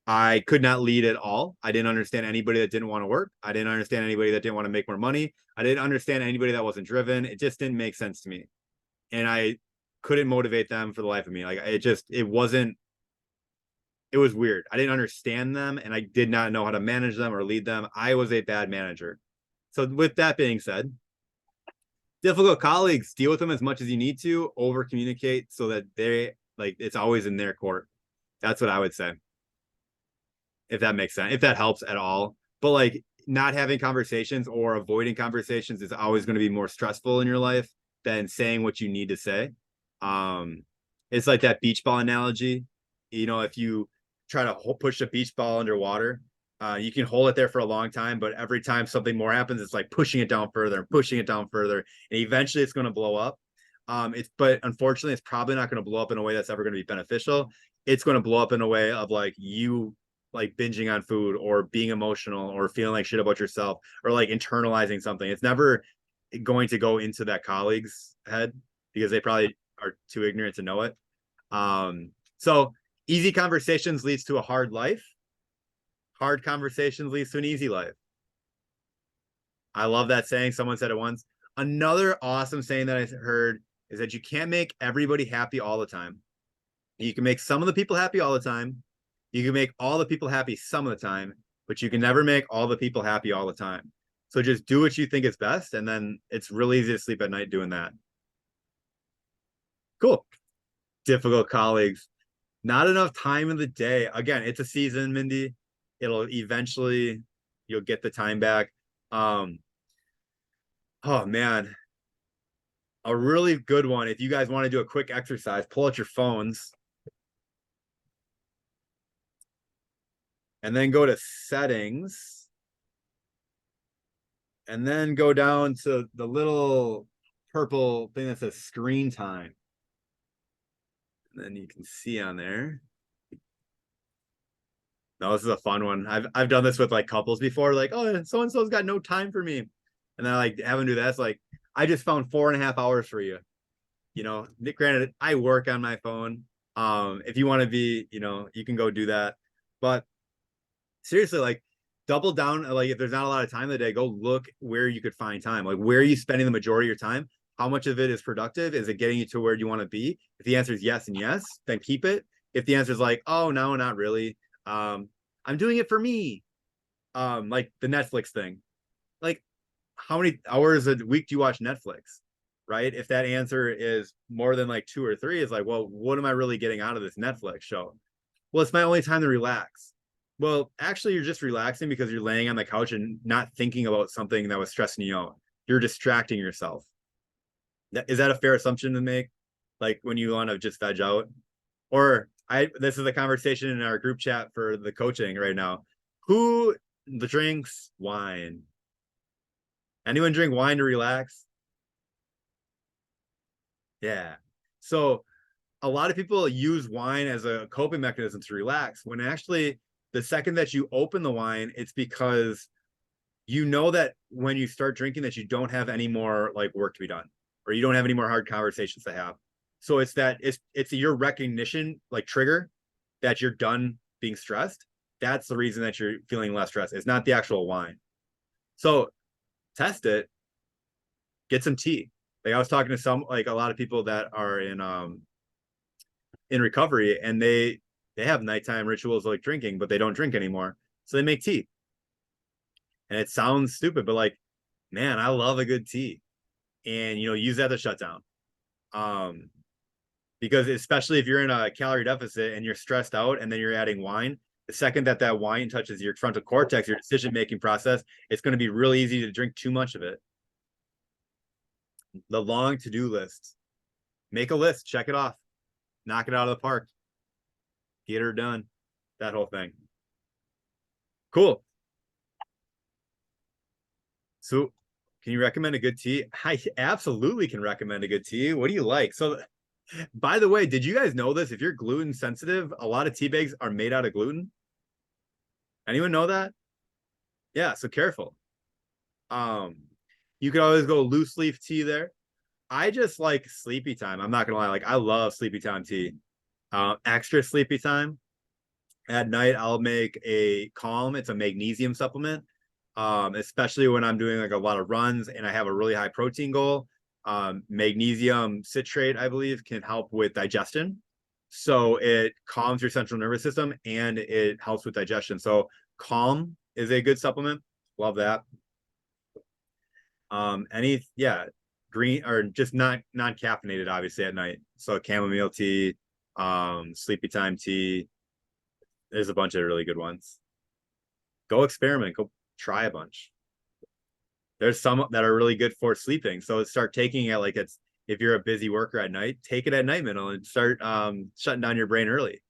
I could not lead at all. I didn't understand anybody that didn't want to work. I didn't understand anybody that didn't want to make more money. I didn't understand anybody that wasn't driven. It just didn't make sense to me. And I couldn't motivate them for the life of me. Like it was weird. I didn't understand them and I did not know how to manage them or lead them. I was a bad manager. So with that being said, difficult colleagues, deal with them as much as you need to, over communicate so that it's always in their court. That's what I would say. If that makes sense, if that helps at all. But like not having conversations or avoiding conversations is always going to be more stressful in your life than saying what you need to say. It's like that beach ball analogy. If you try to push a beach ball underwater, you can hold it there for a long time, but every time something more happens, it's like pushing it down further and pushing it down further, and eventually it's going to blow up. But unfortunately, it's probably not going to blow up in a way that's ever going to be beneficial. It's going to blow up in a way of like you like binging on food or being emotional or feeling like shit about yourself or like internalizing something. It's never going to go into that colleague's head because they probably are too ignorant to know it. So easy conversations leads to a hard life. Hard conversations leads to an easy life. I love that saying. Someone said it once. Another awesome saying that I heard is that you can't make everybody happy all the time. You can make some of the people happy all the time. You can make all the people happy some of the time, but you can never make all the people happy all the time. So just do what you think is best, and then it's really easy to sleep at night doing that. Cool. Difficult colleagues. Not enough time in the day. Again, it's a season, Mindy. It'll eventually, you'll get the time back. Oh man, a really good one. If you guys want to do a quick exercise, pull out your phones and then go to settings and then go down to the little purple thing that says screen time. And then you can see on there. No, this is a fun one. I've done this with like couples before, like, oh, so and so's got no time for me. And then I like have them do that. It's like, I just found 4.5 hours for you. You know, granted, I work on my phone. If you want to be, you know, you can go do that. But seriously, like double down. Like if there's not a lot of time in the day, go look where you could find time. Like where are you spending the majority of your time? How much of it is productive? Is it getting you to where you want to be? If the answer is yes and yes, then keep it. If the answer is like, oh no, not really. I'm doing it for me. Like the Netflix thing. Like how many hours a week do you watch Netflix? Right? If that answer is more than like 2 or 3, it's like, well, what am I really getting out of this Netflix show? Well, it's my only time to relax. Well, actually, you're just relaxing because you're laying on the couch and not thinking about something that was stressing you out. You're distracting yourself. Is that a fair assumption to make? Like when you want to just veg out? Or this is a conversation in our group chat for the coaching right now. Who drinks wine? Anyone drink wine to relax? Yeah. So a lot of people use wine as a coping mechanism to relax, when actually the second that you open the wine, it's because you know that when you start drinking that you don't have any more like work to be done, or you don't have any more hard conversations to have. So it's your recognition like trigger that you're done being stressed. That's the reason that you're feeling less stressed. It's not the actual wine. So test it. Get some tea. Like I was talking to some, like a lot of people that are in recovery, and they have nighttime rituals like drinking, but they don't drink anymore. So they make tea. And it sounds stupid, but like, man, I love a good tea. And you know, use that to shut down. Because especially if you're in a calorie deficit and you're stressed out and then you're adding wine, the second that that wine touches your frontal cortex, your decision-making process, it's going to be really easy to drink too much of it. The long to-do list. Make a list, check it off, knock it out of the park, get her done, that whole thing. Cool. So can you recommend a good tea? I absolutely can recommend a good tea. What do you like? So by the way, did you guys know this? If you're gluten sensitive, a lot of tea bags are made out of gluten. Anyone know that? Yeah, so careful. You could always go loose leaf tea there. I just like sleepy time. I'm not gonna lie, like I love sleepy time tea. Extra sleepy time. At night, I'll make a Calm. It's a magnesium supplement. Especially when I'm doing like a lot of runs and I have a really high protein goal. Magnesium citrate, I believe, can help with digestion. So it calms your central nervous system and it helps with digestion. So Calm is a good supplement. Love that. Green or just not non-caffeinated, obviously, at night. So chamomile tea, sleepy time tea. There's a bunch of really good ones. Go experiment. Go try a bunch. There's some that are really good for sleeping. So start taking it like it's, if you're a busy worker at night, take it at night, middle, and start shutting down your brain early.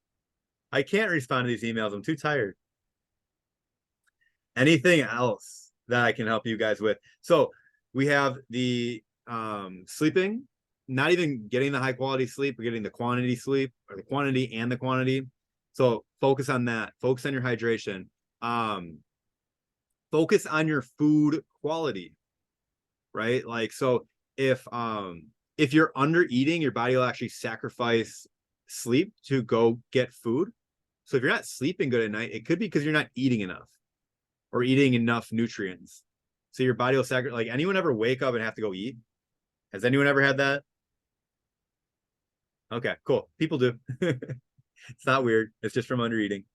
I can't respond to these emails. I'm too tired. Anything else that I can help you guys with? So we have the sleeping, not even getting the high quality sleep, but getting the quantity sleep, or the quantity and the quantity. So focus on that. Focus on your hydration. Focus on your food quality, right? Like, so if you're under eating, your body will actually sacrifice sleep to go get food. So if you're not sleeping good at night, it could be because you're not eating enough or eating enough nutrients. So your body will sacrifice. Like, anyone ever wake up and have to go eat? Has anyone ever had that? Okay, cool. People do. It's not weird. It's just from under eating.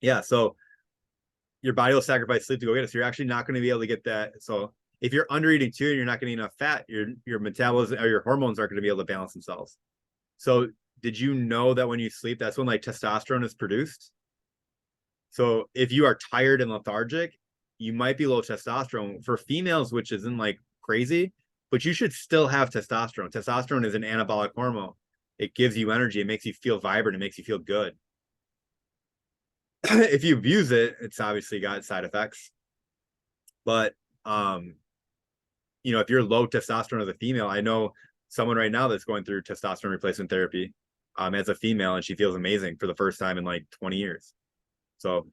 Yeah, so your body will sacrifice sleep to go get it. So you're actually not going to be able to get that. So if you're under eating too and you're not getting enough fat, your metabolism or your hormones aren't going to be able to balance themselves. So did you know that when you sleep, that's when like testosterone is produced? So if you are tired and lethargic, you might be low testosterone. For females, which isn't like crazy, but you should still have testosterone. Testosterone is an anabolic hormone. It gives you energy. It makes you feel vibrant. It makes you feel good. If you abuse it, it's obviously got side effects. But if you're low testosterone as a female, I know someone right now that's going through testosterone replacement therapy as a female, and she feels amazing for the first time in like 20 years. So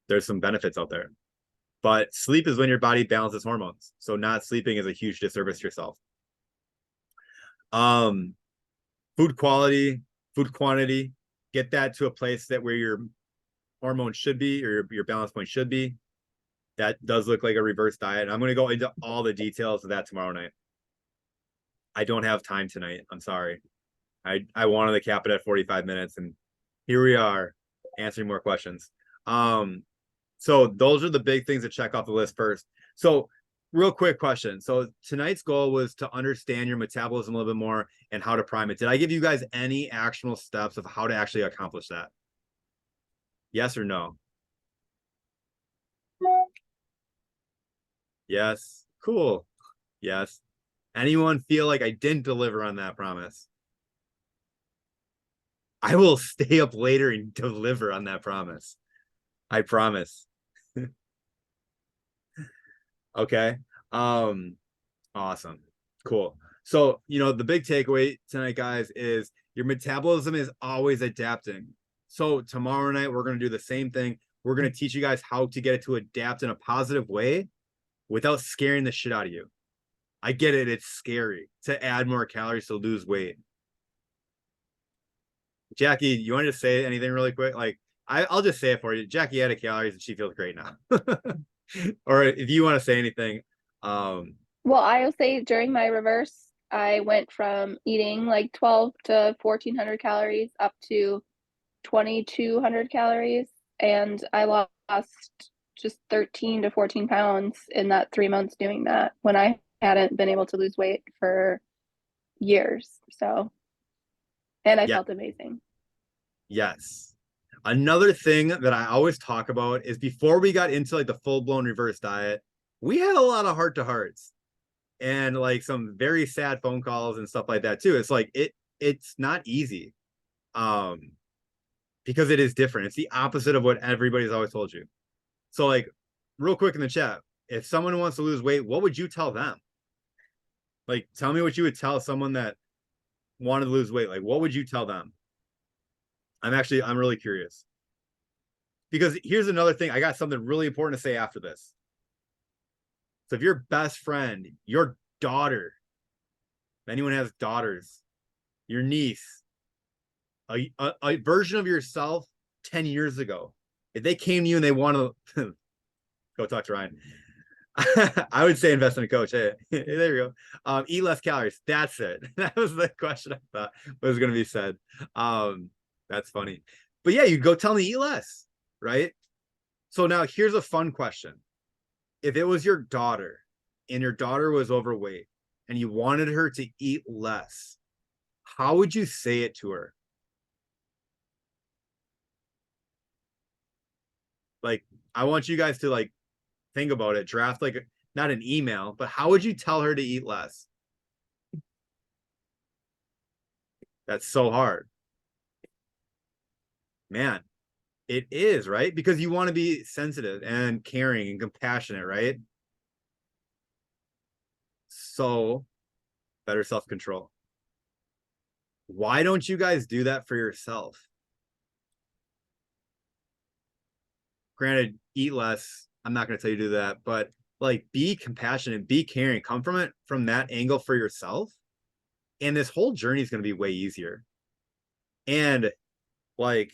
there's some benefits out there. But sleep is when your body balances hormones. So not sleeping is a huge disservice to yourself. Food quality, food quantity, get that to a place that where your hormones should be, or your balance point should be. That does look like a reverse diet. I'm going to go into all the details of that tomorrow night. I don't have time tonight. I'm sorry. I wanted to cap it at 45 minutes, and here we are answering more questions. So those are the big things to check off the list first. So real quick question. So tonight's goal was to understand your metabolism a little bit more and how to prime it. Did I give you guys any actionable steps of how to actually accomplish that? Yes or no? Yes. Cool. Yes. Anyone feel like I didn't deliver on that promise? I will stay up later and deliver on that promise. I promise. Okay. Awesome. Cool. So, the big takeaway tonight, guys, is your metabolism is always adapting. So tomorrow night, we're going to do the same thing. We're going to teach you guys how to get it to adapt in a positive way without scaring the shit out of you. I get it. It's scary to add more calories to lose weight. Jackie, you want to just say anything really quick? Like, I'll just say it for you. Jackie added calories and she feels great now. Or if you want to say anything. Well, I will say during my reverse, I went from eating like 12 to 1400 calories up to 2200 calories, and I lost just 13 to 14 pounds in that 3 months doing that when I hadn't been able to lose weight for years. So, and I felt amazing. Yes. Another thing that I always talk about is before we got into like the full-blown reverse diet, we had a lot of heart-to-hearts and like some very sad phone calls and stuff like that too. It's like it's not easy. Because it is different. It's the opposite of what everybody's always told you. So like real quick in the chat, if someone wants to lose weight, what would you tell them? Like, tell me what you would tell someone that wanted to lose weight. Like, what would you tell them? I'm really curious. Because here's another thing. I got something really important to say after this. So if your best friend, your daughter, if anyone has daughters, your niece, a version of yourself 10 years ago, if they came to you and they want to go talk to Ryan, I would say invest in a coach. Hey, there you go. Eat less calories. That's it. That was the question I thought was going to be said. That's funny. But yeah, you go tell me eat less, right? So now here's a fun question. If it was your daughter and your daughter was overweight and you wanted her to eat less, how would you say it to her? Like, I want you guys to like think about it. Draft like not an email, but how would you tell her to eat less? That's so hard. Man, it is, right? Because you want to be sensitive and caring and compassionate, right? So, better self-control. Why don't you guys do that for yourself? Granted, eat less. I'm not going to tell you to do that, but like be compassionate, be caring, come from it from that angle for yourself. And this whole journey is going to be way easier. And like,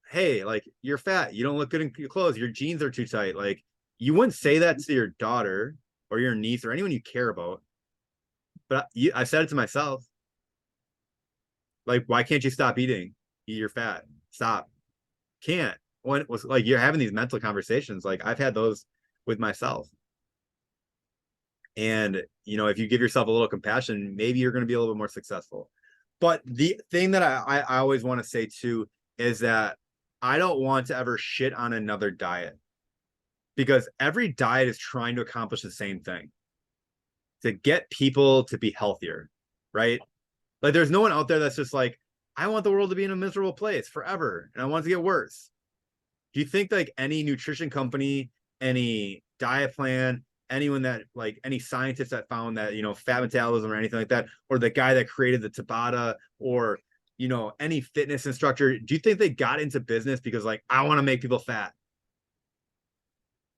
hey, like you're fat, you don't look good in your clothes, your jeans are too tight. Like you wouldn't say that to your daughter or your niece or anyone you care about. But I said it to myself. Like, why can't you stop eating? You're fat. Stop. Can't. When it was like you're having these mental conversations, like I've had those with myself. And if you give yourself a little compassion, maybe you're going to be a little bit more successful. But the thing that I always want to say too is that I don't want to ever shit on another diet. because every diet is trying to accomplish the same thing, to get people to be healthier, right? Like there's no one out there that's just like, I want the world to be in a miserable place forever and I want it to get worse. Do you think like any nutrition company, any diet plan, anyone that like any scientist that found that, fat metabolism or anything like that, or the guy that created the Tabata, or, any fitness instructor, do you think they got into business because like, I want to make people fat?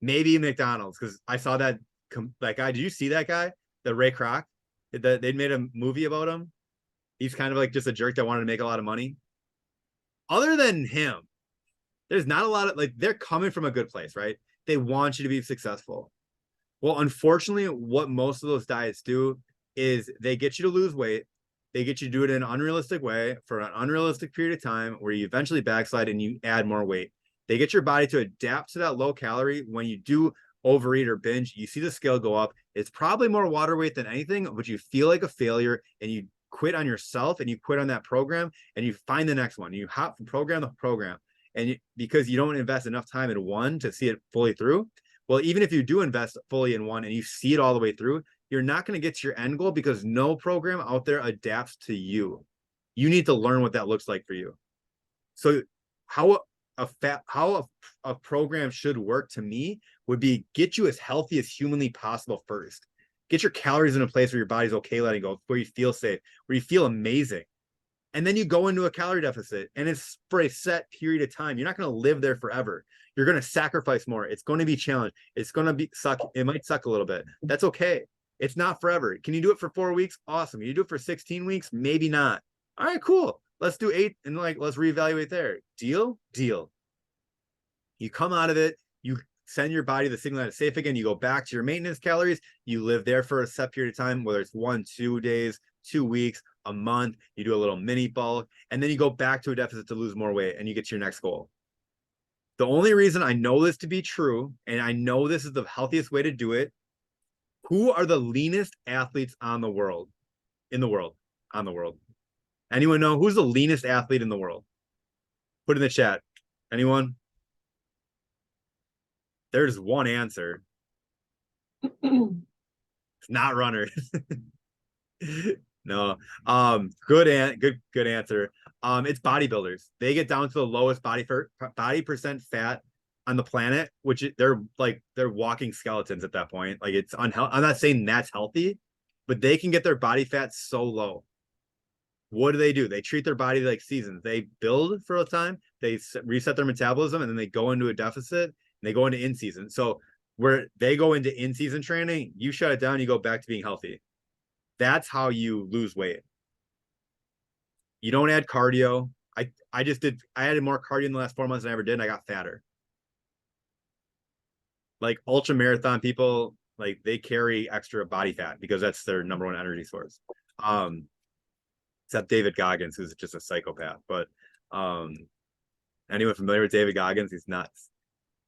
Maybe McDonald's, because I saw that guy. Did you see that guy, the Ray Kroc? They'd made a movie about him. He's kind of like just a jerk that wanted to make a lot of money. Other than him, there's not a lot of like, they're coming from a good place, right? They want you to be successful. Well, unfortunately, what most of those diets do is they get you to lose weight. They get you to do it in an unrealistic way for an unrealistic period of time where you eventually backslide and you add more weight. They get your body to adapt to that low calorie. When you do overeat or binge, you see the scale go up. It's probably more water weight than anything, but you feel like a failure and you quit on yourself and you quit on that program and you find the next one. You hop from program to program. And because you don't invest enough time in one to see it fully through. Well, even if you do invest fully in one and you see it all the way through, you're not going to get to your end goal because no program out there adapts to you. You need to learn what that looks like for you. So how a program should work to me would be get you as healthy as humanly possible first. Get your calories in a place where your body's okay letting go, where you feel safe, where you feel amazing. And then you go into a calorie deficit and it's for a set period of time. You're not going to live there forever. You're going to sacrifice more. It's going to be challenged. It's going to be suck. It might suck a little bit. That's okay. It's not forever. Can you do it for 4 weeks? Awesome. Can you do it for 16 weeks? Maybe not. All right, cool. Let's do 8 and let's reevaluate there. Deal? Deal. You come out of it. You send your body the signal that it's safe again. You go back to your maintenance calories. You live there for a set period of time, whether it's 1, 2 days, 2 weeks, a month. You do a little mini bulk, and then you go back to a deficit to lose more weight, and you get to your next goal. The only reason I know this to be true, and I know this is the healthiest way to do it, who are the leanest athletes on the world? Anyone know who's the leanest athlete in the world? Put in the chat. Anyone? There's one answer. It's not runners. No. Good answer. It's bodybuilders. They get down to the lowest body percent fat on the planet, which they're walking skeletons at that point. Like it's unhealthy. I'm not saying that's healthy, but they can get their body fat so low. What do? They treat their body like seasons. They build for a time, they reset their metabolism, and then they go into a deficit and they go into in-season. So where they go into in-season training, you shut it down, you go back to being healthy. That's how you lose weight. You don't add cardio. I added more cardio in the last 4 months than I ever did, and I got fatter. Like ultra marathon people, like they carry extra body fat because that's their number one energy source. Except David Goggins, who's just a psychopath. But anyone familiar with David Goggins? He's nuts.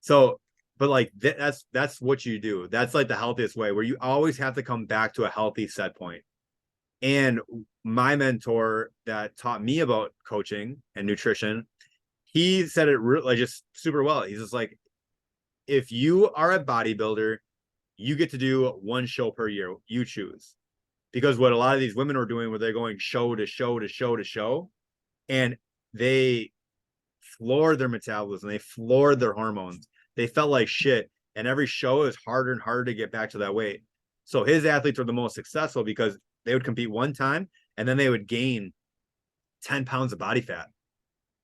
So, but like that's what you do. That's like the healthiest way, where you always have to come back to a healthy set point. And my mentor that taught me about coaching and nutrition, he said it really just super well. He's just like, if you are a bodybuilder, you get to do one show per year. You choose. Because what a lot of these women are doing, where they're going show to show to show to show, and they floored their metabolism, they floored their hormones. They felt like shit. And every show is harder and harder to get back to that weight. So his athletes are the most successful because they would compete one time and then they would gain 10 pounds of body fat.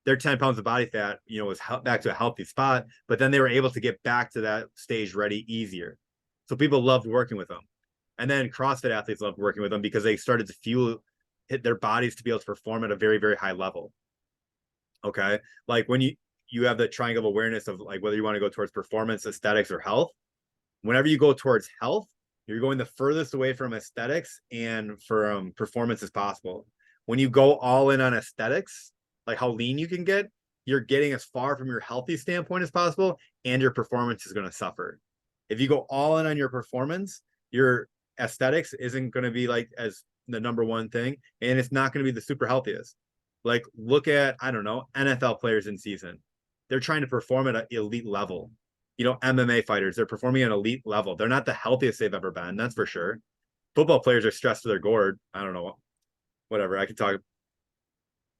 Their 10 pounds of body fat, was back to a healthy spot, but then they were able to get back to that stage ready easier. So people loved working with them. And then CrossFit athletes loved working with them because they started to hit their bodies to be able to perform at a very, very high level. Okay. Like when you have the triangle of awareness of like whether you want to go towards performance, aesthetics, or health. Whenever you go towards health, you're going the furthest away from aesthetics and from performance as possible. When you go all in on aesthetics, like how lean you can get, you're getting as far from your healthy standpoint as possible, and your performance is going to suffer. If you go all in on your performance, your aesthetics isn't going to be like as the number one thing, and it's not going to be the super healthiest. Like look at, I don't know, NFL players in season. They're trying to perform at an elite level. MMA fighters. They're performing at an elite level. They're not the healthiest they've ever been. That's for sure. Football players are stressed to their gourd. I don't know. Whatever. I could talk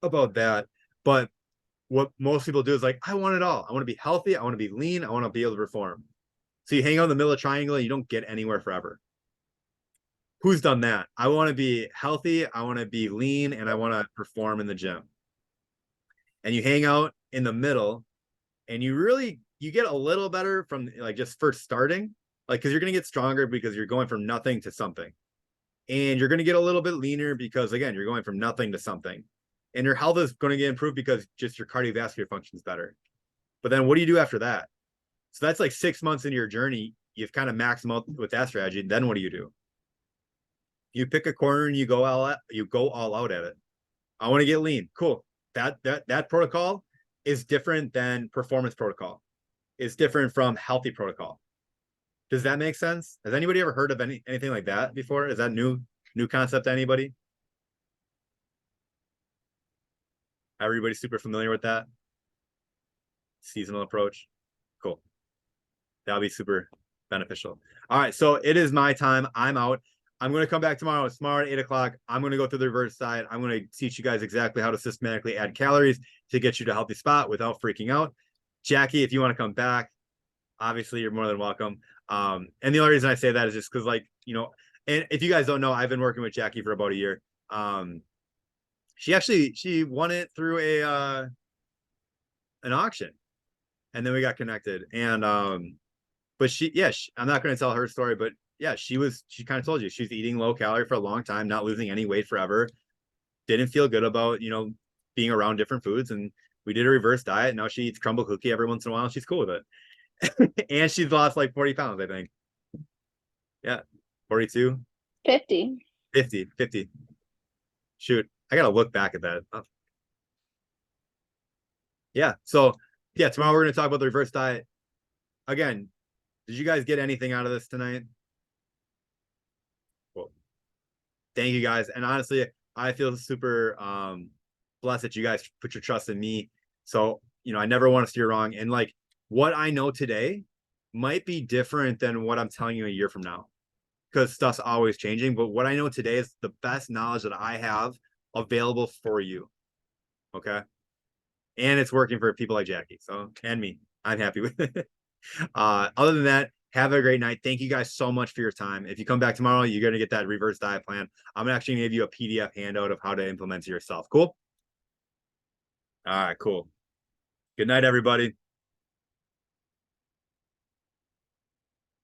about that. But what most people do is like, I want it all. I want to be healthy. I want to be lean. I want to be able to perform. So you hang out in the middle of the triangle and you don't get anywhere forever. Who's done that? I want to be healthy. I want to be lean, and I want to perform in the gym. And you hang out in the middle, and you get a little better from like just first starting, like, because you're going to get stronger because you're going from nothing to something. And you're going to get a little bit leaner because, again, you're going from nothing to something. And your health is going to get improved because just your cardiovascular function is better. But then what do you do after that? So that's like 6 months into your journey. You've kind of maxed out with that strategy. Then what do? You pick a corner and you go all out at it. I want to get lean. Cool. That protocol is different than performance protocol. It's different from healthy protocol. Does that make sense? Has anybody ever heard of anything like that before? Is that new concept to anybody? Everybody super familiar with that? Seasonal approach. Cool. That'll be super beneficial. All right, so it is my time. I'm out. I'm going to come back tomorrow. Tomorrow at 8 o'clock. I'm going to go through the reverse diet. I'm going to teach you guys exactly how to systematically add calories to get you to a healthy spot without freaking out. Jackie, if you want to come back, obviously you're more than welcome. And the only reason I say that is just because, like, and if you guys don't know, I've been working with Jackie for about a year. She won it through an auction, and then we got connected. And but I'm not going to tell her story, but yeah, she kind of told you she's eating low calorie for a long time, not losing any weight forever. Didn't feel good about, being around different foods. And we did a reverse diet. Now she eats crumble cookie every once in a while. She's cool with it. And she's lost like 40 pounds, I think. Yeah. 42, 50. 50. Shoot. I got to look back at that. Oh. Yeah. So yeah, tomorrow we're going to talk about the reverse diet. Again, did you guys get anything out of this tonight? Well, thank you guys. And honestly, I feel super blessed that you guys put your trust in me. So, I never want to steer wrong. And like what I know today might be different than what I'm telling you a year from now, because stuff's always changing. But what I know today is the best knowledge that I have available for you. Okay. And it's working for people like Jackie. So, and me, I'm happy with it. Other than that, have a great night. Thank you guys so much for your time. If you come back tomorrow, you're going to get that reverse diet plan. I'm actually going to give you a PDF handout of how to implement it yourself. Cool. All right, cool. Good night, everybody.